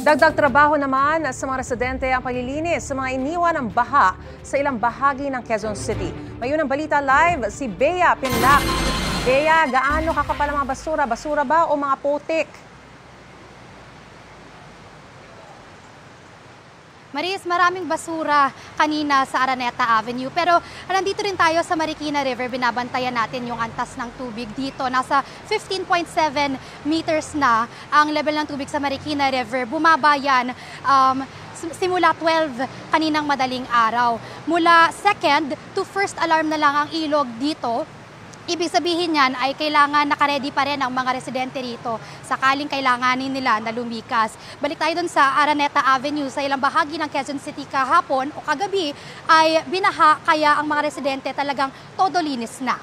Dagdag trabaho naman sa mga residente ang paglilinis sa mga iniwan ng baha sa ilang bahagi ng Quezon City. Ngayon ang balita live si Bea Pinlac. Bea, gaano kakapal ang mga basura? Basura ba o mga putik? Maris, maraming basura kanina sa Araneta Avenue. Pero nandito rin tayo sa Marikina River. Binabantayan natin yung antas ng tubig dito. Nasa 15.7 meters na ang level ng tubig sa Marikina River. Bumaba yan simula 12 kaninang madaling araw. Mula second to first alarm na lang ang ilog dito. Ibig sabihin niyan ay kailangan nakaredy pa rin ang mga residente rito sakaling kailanganin nila na lumikas. Balik tayo dun sa Araneta Avenue. Sa ilang bahagi ng Quezon City kahapon o kagabi ay binaha kaya ang mga residente talagang todo linis na.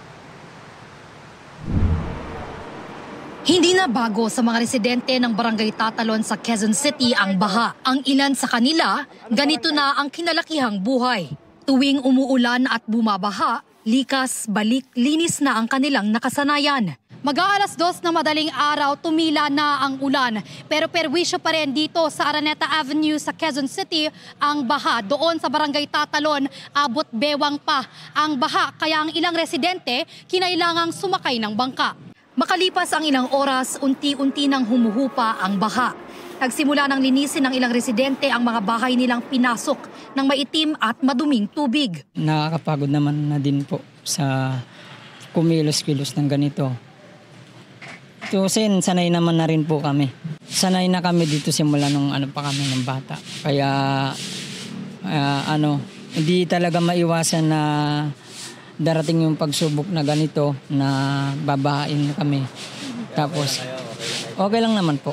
Hindi na bago sa mga residente ng Barangay Tatalon sa Quezon City ang baha. Ang ilan sa kanila, ganito na ang kinalakihang buhay. Tuwing umuulan at bumabaha, likas, balik, linis na ang kanilang nakasanayan. Mag-aalas 2 ng madaling araw, tumila na ang ulan. Pero perwisyo pa rin dito sa Araneta Avenue sa Quezon City ang baha. Doon sa Barangay Tatalon, abot bewang pa ang baha. Kaya ang ilang residente kinailangang sumakay ng bangka. Makalipas ang ilang oras, unti-unti nang humuhupa ang baha. Nagsimula ng linisin ng ilang residente ang mga bahay nilang pinasok ng maitim at maduming tubig. Nakakapagod naman na din po sa kumilos-kilos ng ganito. Tusin, sanay naman na rin po kami. Sanay na kami dito simula nung pa kami ng bata. Kaya hindi talaga maiwasan na darating yung pagsubok na ganito na babahain kami. Tapos okay lang naman po.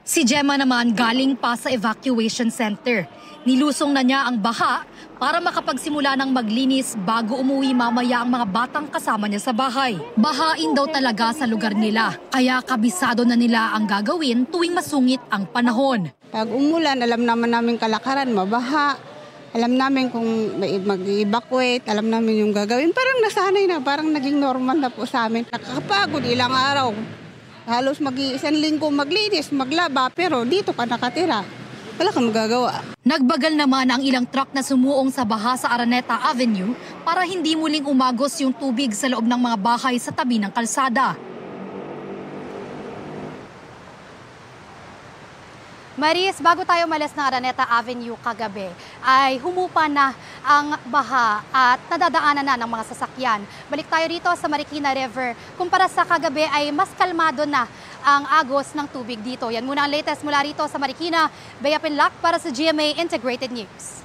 Si Gemma naman galing pa sa evacuation center. Nilusong na niya ang baha para makapagsimula ng maglinis bago umuwi mamaya ang mga batang kasama niya sa bahay. Bahain daw talaga sa lugar nila, kaya kabisado na nila ang gagawin tuwing masungit ang panahon. Pag umulan, alam naman namin kalakaran, mabaha. Alam namin kung mag-evacuate, alam namin yung gagawin. Parang nasanay na, parang naging normal na po sa amin. Nakakapagod ilang araw. Halos isang linggo maglinis, maglaba, pero dito ka nakatira. Wala kang magagawa. Nagbagal naman ang ilang truck na sumuong sa baha sa Araneta Avenue para hindi muling umagos yung tubig sa loob ng mga bahay sa tabi ng kalsada. Maris, bago tayo malas ng Araneta Avenue kagabi, ay humupa na ang baha at nadadaanan na ng mga sasakyan. Balik tayo rito sa Marikina River. Kumpara sa kagabi ay mas kalmado na ang agos ng tubig dito. Yan muna ang latest mula rito sa Marikina. Bea Pinlac para sa GMA Integrated News.